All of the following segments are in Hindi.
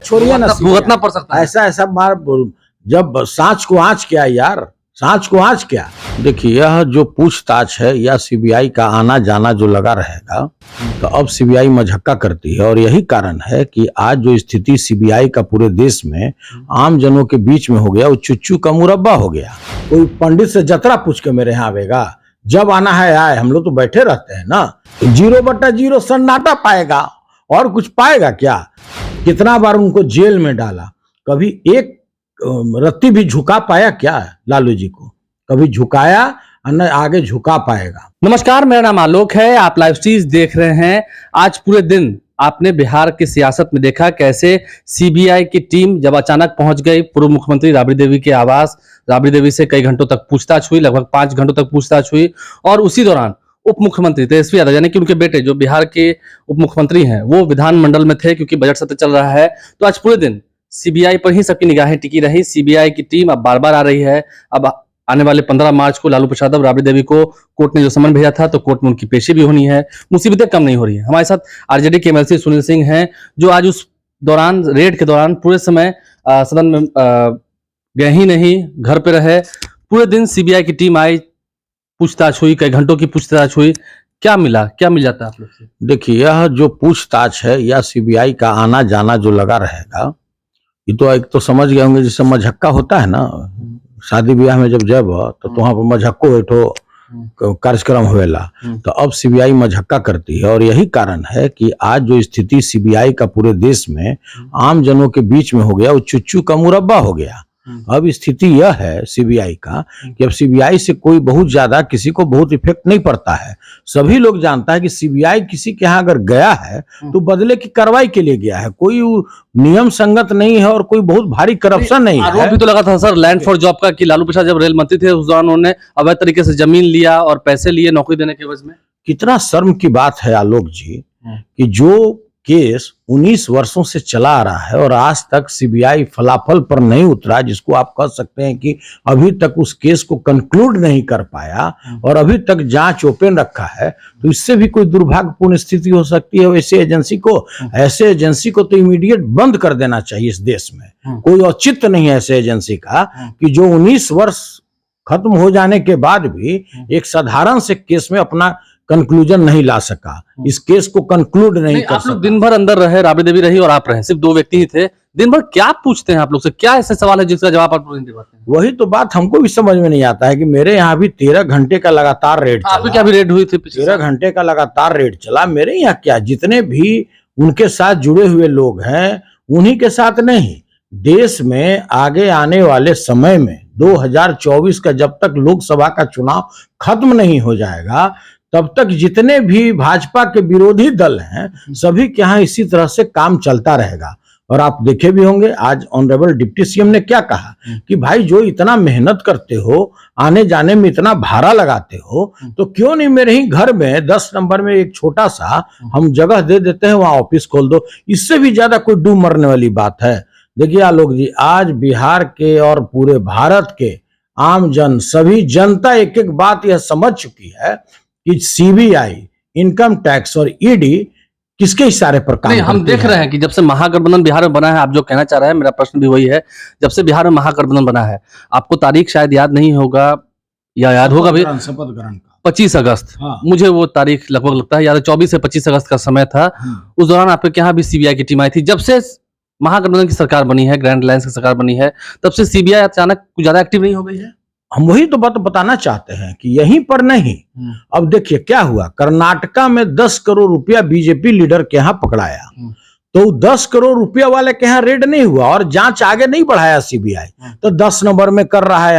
छोड़िए ना, भुगतना पड़ सकता है। ऐसा ऐसा मार, जब सांच को आँच क्या यार, सांच को आँच क्या। देखिए यह जो पूछताछ है या सीबीआई का आना जाना जो लगा रहेगा, तो अब सीबीआई मझक्का करती है और यही कारण है कि आज जो स्थिति सीबीआई का पूरे देश में आम जनों के बीच में हो गया, वो चुच्चू का मुरब्बा हो गया। कोई पंडित से जतरा पूछ के मेरे यहाँ आवेगा, जब आना है आए, हम लोग तो बैठे रहते हैं ना। 0/0 सन्नाटा पाएगा और कुछ पाएगा क्या। कितना बार उनको जेल में डाला, कभी एक रत्ती भी झुका पाया क्या लालू जी को, कभी झुकाया न आगे झुका पाएगा। नमस्कार, मेरा नाम आलोक है, आप लाइव स्ट्रीज देख रहे हैं। आज पूरे दिन आपने बिहार की सियासत में देखा कैसे सीबीआई की टीम जब अचानक पहुंच गई पूर्व मुख्यमंत्री राबड़ी देवी के आवास, राबड़ी देवी से कई घंटों तक पूछताछ हुई, लगभग 5 घंटों तक पूछताछ हुई, और उसी दौरान उप मुख्यमंत्री तेजस्वी यादव यानी कि उनके बेटे जो बिहार के उप मुख्यमंत्री हैं वो विधानमंडल में थे, क्योंकि बजट सत्र चल रहा है। तो आज पूरे दिन सीबीआई पर ही सबकी निगाहें टिकी रही। सीबीआई की टीम अब बार बार आ रही है। अब आने वाले 15 मार्च को लालू प्रसाद और राबड़ी देवी को कोर्ट ने जो समन भेजा था, तो कोर्ट में उनकी पेशी भी होनी है। मुसीबतें कम नहीं हो रही है। हमारे साथ आरजेडी के एमएलसी सुनील सिंह हैं, जो आज उस दौरान रेड के दौरान पूरे समय सदन में गए ही नहीं, घर पे रहे। पूरे दिन सीबीआई की टीम आई, पूछताछ हुई, कई घंटों की पूछताछ हुई। क्या मिला, क्या मिल जाता है आप लोग से? देखिए यह जो पूछताछ है या सीबीआई का आना जाना जो लगा रहेगा, ये तो एक तो समझ गए होंगे जिससे मझक्का होता है ना, शादी ब्याह में जब तो वहां पर मझक्को बैठो कार्यक्रम होएला, तो अब सीबीआई मझक्का करती है और यही कारण है कि आज जो स्थिति सीबीआई का पूरे देश में आम जनों के बीच में हो गया, वो चुच्चू का मुरब्बा हो गया। अब स्थिति यह है सीबीआई का कि अब सीबीआई से कोई बहुत ज्यादा किसी को बहुत इफेक्ट नहीं पड़ता है। सभी लोग जानता है कि सीबीआई किसी के यहाँ अगर गया है तो बदले की कार्रवाई के लिए गया है, कोई नियम संगत नहीं है और कोई बहुत भारी करप्शन नहीं है। आरोप भी तो लगा था सर लैंड फॉर जॉब का कि लालू प्रसाद जब रेल मंत्री थे उस दौरान उन्होंने अवैध तरीके से जमीन लिया और पैसे लिए नौकरी देने के एवज में। कितना शर्म की बात है आलोक जी कि जो केस 19 वर्षों से चला आ रहा है और आज तक सीबीआई फलाफल पर नहीं उतरा, जिसको आप कह सकते हैं कि अभी तक उस केस को कंक्लूड नहीं कर पाया और अभी तक जांच ओपन रखा है, तो इससे भी कोई दुर्भाग्यपूर्ण स्थिति हो सकती है। ऐसे एजेंसी को तो इमीडिएट बंद कर देना चाहिए इस देश में। कोई औचित्य नहीं है ऐसे एजेंसी का कि जो 19 वर्ष खत्म हो जाने के बाद भी एक साधारण से केस में अपना कंक्लूजन नहीं ला सका, इस केस को कंक्लूड नहीं कर आप लोग दिन भर अंदर रहे, राबड़ी देवी रही और आप रहे, सिर्फ 2 व्यक्ति ही थे। दिन भर क्या पूछते हैं आप लोग से, क्या ऐसे सवाल है जिसका जवाब आप नहीं दे पाते हैं? वही तो बात हमको भी समझ में नहीं आता है कि मेरे यहाँ भी 13 घंटे का लगातार रेड चला। आपकी क्या भी रेड हुई थी? 13 घंटे का लगातार रेड चला। मेरे यहाँ क्या, जितने भी उनके साथ जुड़े हुए लोग हैं उन्हीं के साथ नहीं, देश में आगे आने वाले समय में 2024 का जब तक लोकसभा का चुनाव खत्म नहीं हो जाएगा तब तक जितने भी भाजपा के विरोधी दल हैं सभी के यहाँ इसी तरह से काम चलता रहेगा। और आप देखे भी होंगे आज ऑनरेबल डिप्टी सीएम ने क्या कहा कि भाई जो इतना मेहनत करते हो, आने जाने में इतना भाड़ा लगाते हो, तो क्यों नहीं मेरे ही घर में 10 नंबर में एक छोटा सा हम जगह दे देते हैं, वहां ऑफिस खोल दो। इससे भी ज्यादा कोई डूब मरने वाली बात है? देखिए आलोक जी, आज बिहार के और पूरे भारत के आम जन, सभी जनता एक एक बात यह समझ चुकी है कि सीबीआई, इनकम टैक्स और ईडी किसके इशारे पर काम करती है। हम देख रहे हैं कि जब से महागठबंधन बिहार में बना है, आप जो कहना चाह रहे हैं, मेरा प्रश्न भी वही है, जब से बिहार में महागठबंधन बना है, आपको तारीख शायद याद नहीं होगा या याद होगा भी, शपथ ग्रहण का 25 अगस्त। हाँ। मुझे वो तारीख लगभग लगता है याद है, 24 से 25 अगस्त का समय था। उस दौरान आपके यहाँ भी सीबीआई की टीम आई थी। जब से महागठबंधन की सरकार बनी है, ग्रैंड अलायंस की सरकार बनी है, तब से सीबीआई अचानक कुछ ज्यादा एक्टिव नहीं हो गई है। हम वही तो बात बताना चाहते हैं कि यहीं पर नहीं। अब देखिए क्या हुआ, कर्नाटका में 10 करोड़ रुपया बीजेपी लीडर के यहाँ पकड़ाया, तो 10 करोड़ रुपया वाले के यहाँ रेड नहीं हुआ और जांच आगे नहीं बढ़ाया सीबीआई, तो 10 नंबर में कर रहा है।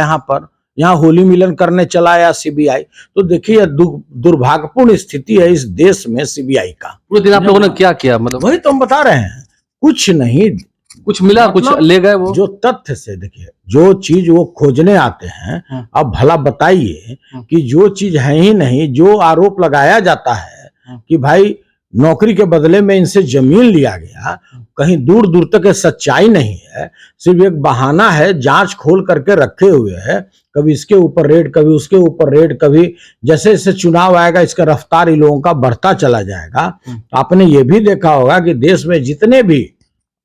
यहाँ होली मिलन करने चलाया सीबीआई। तो देखिए दुर्भाग्यपूर्ण स्थिति है इस देश में सीबीआई का। पूरे दिन आप लोगों ने क्या किया? मतलब वही तो हम बता रहे हैं, कुछ नहीं, कुछ मिला, कुछ ले गए। वो जो तथ्य से देखिए, जो चीज वो खोजने आते हैं, अब भला बताइए कि जो चीज है ही नहीं, जो आरोप लगाया जाता है कि भाई नौकरी के बदले में इनसे जमीन लिया गया, कहीं दूर दूर तक सच्चाई नहीं है, सिर्फ एक बहाना है, जांच खोल करके रखे हुए है, कभी इसके ऊपर रेड, कभी उसके ऊपर रेड, कभी जैसे जैसे चुनाव आएगा इसका रफ्तार इन लोगों का बढ़ता चला जाएगा। आपने ये भी देखा होगा कि देश में जितने भी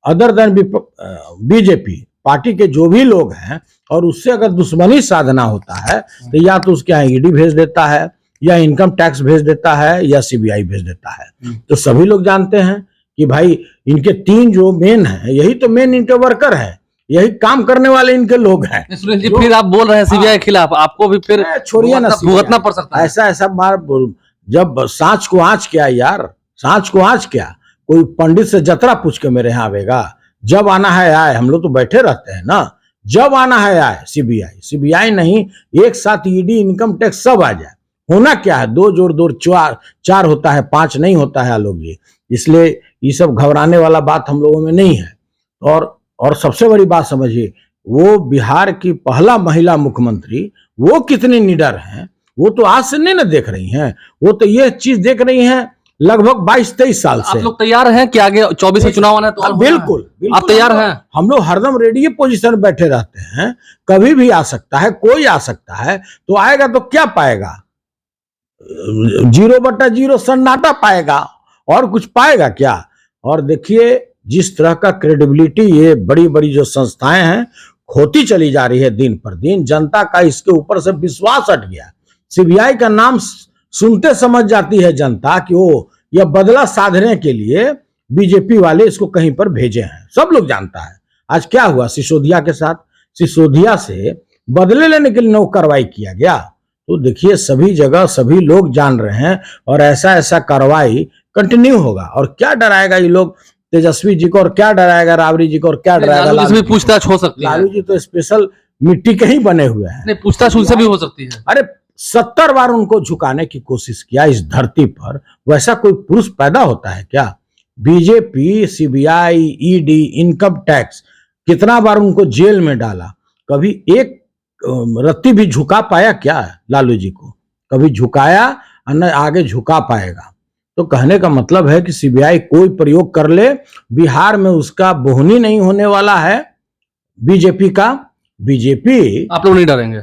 अदर देन बीजेपी पार्टी के जो भी लोग हैं, और उससे अगर दुश्मनी साधना होता है तो या तो उसके यहाँ ईडी भेज देता है, या इनकम टैक्स भेज देता है, या सीबीआई भेज देता है। तो सभी लोग जानते हैं कि भाई इनके 3 जो मेन हैं, यही तो मेन इनके वर्कर हैं, यही काम करने वाले इनके लोग हैं। सुनील जी, फिर आप बोल रहे हैं सीबीआई के खिलाफ, आपको भी फिर छोड़िए ना, भुगतना पड़ सकता है। ऐसा मार, जब सांच को आँच क्या यार, सांच को आँच क्या, कोई पंडित से जतरा पूछ के मेरे यहाँ आवेगा? जब आना है आए, हम लोग तो बैठे रहते हैं ना, जब आना है आए। सीबीआई नहीं, एक साथ ईडी, इनकम टैक्स सब आ जाए। होना क्या है, 2 जोड़ 2 4 होता है, 5 नहीं होता है आलोक जी। इसलिए ये सब घबराने वाला बात हम लोगों में नहीं है। और सबसे बड़ी बात समझिए, वो बिहार की पहला महिला मुख्यमंत्री, वो कितनी निडर हैं, वो तो आज से नहीं ना देख रही हैं, वो तो ये चीज देख रही हैं लगभग 22-23 साल से। आप लोग तैयार हैं कि आगे 24 में चुनाव आना है? तो बिल्कुल, आप तैयार हैं? हम लोग हरदम रेडी पोजीशन में बैठे रहते हैं, कभी भी आ सकता है, कोई आ सकता है। तो आएगा तो क्या पाएगा? 0/0 सन्नाटा पाएगा, और कुछ पाएगा क्या? और देखिए जिस तरह का क्रेडिबिलिटी ये बड़ी बड़ी जो संस्थाएं हैं खोती चली जा रही है दिन पर दिन, जनता का इसके ऊपर से विश्वास हट गया। सीबीआई का नाम सुनते समझ जाती है जनता कि वो यह बदला साधने के लिए बीजेपी वाले इसको कहीं पर भेजे हैं, सब लोग जानता है। आज क्या हुआ सिसोदिया के साथ, सिसोदिया से बदले लेने के लिए कार्रवाई किया गया। तो देखिए सभी जगह सभी लोग जान रहे हैं, और ऐसा कार्रवाई कंटिन्यू होगा। और क्या डराएगा ये लोग तेजस्वी जी को, और क्या डराएगा राबड़ी जी को, और क्या डराएगा लालू जी? पूछताछ हो सकती है। लालू जी तो स्पेशल मिट्टी के ही बने हुए हैं। नहीं, पूछताछ उनसे भी हो सकती है। अरे 70 बार उनको झुकाने की कोशिश किया इस धरती पर, वैसा कोई पुरुष पैदा होता है क्या? BJP, CBI, ED, income tax, कितना बार उनको जेल में डाला, कभी एक रत्ती भी झुका पाया क्या लालू जी को? कभी झुकाया और न आगे झुका पाएगा। तो कहने का मतलब है कि सीबीआई कोई प्रयोग कर ले, बिहार में उसका बोहनी नहीं होने वाला है बीजेपी का। बीजेपी, आप लोग नहीं डरेंगे?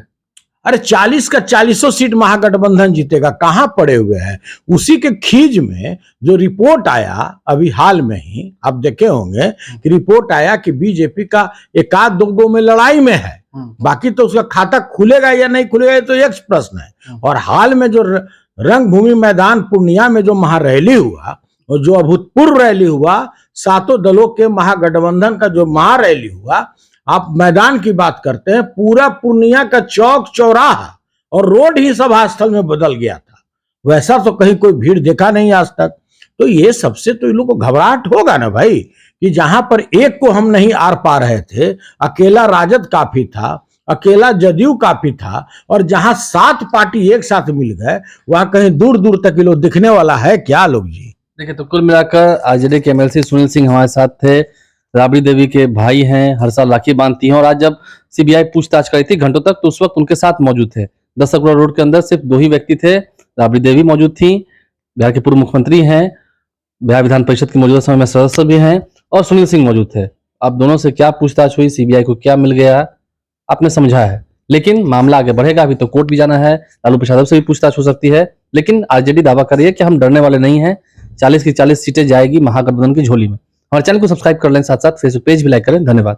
अरे 40 का 40 सीट महागठबंधन जीतेगा, कहां पड़े हुए हैं? उसी के खीज में जो रिपोर्ट आया अभी हाल में ही, आप देखे होंगे कि रिपोर्ट आया कि बीजेपी का 1-2 में लड़ाई में है, बाकी तो उसका खाता खुलेगा या नहीं खुलेगा ये तो एक प्रश्न है। और हाल में जो रंगभूमि मैदान पूर्णिया में जो महारैली हुआ, और जो अभूतपूर्व रैली हुआ, 7 दलों के महागठबंधन का जो महारैली हुआ, आप मैदान की बात करते हैं, पूरा पूर्णिया का चौक चौराहा और रोड ही सभा स्थल में बदल गया था। वैसा तो कहीं कोई भीड़ देखा नहीं आज तक। तो ये सबसे तो इन लोगों को घबराहट होगा ना भाई, कि जहां पर एक को हम नहीं आर पा रहे थे, अकेला राजद काफी था, अकेला जदयू काफी था, और जहां 7 पार्टी एक साथ मिल गए, वहां कहीं दूर दूर तक ये लोग दिखने वाला है क्या लोग जी? देखिए, तो कुल मिलाकर आरजेडी के एमएलसी सुनील सिंह हमारे साथ थे, राबड़ी देवी के भाई हैं, हर साल राखी बांधती हैं, और आज जब सीबीआई पूछताछ करी थी घंटों तक, तो उस वक्त उनके साथ मौजूद थे। 10 अक्टूबर रोड के अंदर सिर्फ 2 ही व्यक्ति थे, राबड़ी देवी मौजूद थी, बिहार के पूर्व मुख्यमंत्री हैं, बिहार विधान परिषद के मौजूदा समय में सदस्य भी हैं, और सुनील सिंह मौजूद थे। अब दोनों से क्या पूछताछ हुई, सीबीआई को क्या मिल गया, आपने समझा है। लेकिन मामला आगे बढ़ेगा, अभी तो कोर्ट भी जाना है, लालू प्रसाद से भी पूछताछ हो सकती है। लेकिन आरजेडी दावा कर रही है कि हम डरने वाले नहीं हैं, 40 की 40 सीटें जाएगी महागठबंधन की झोली में। हमारे चैनल को सब्सक्राइब कर लें, साथ साथ फेसबुक पेज भी लाइक करें। धन्यवाद।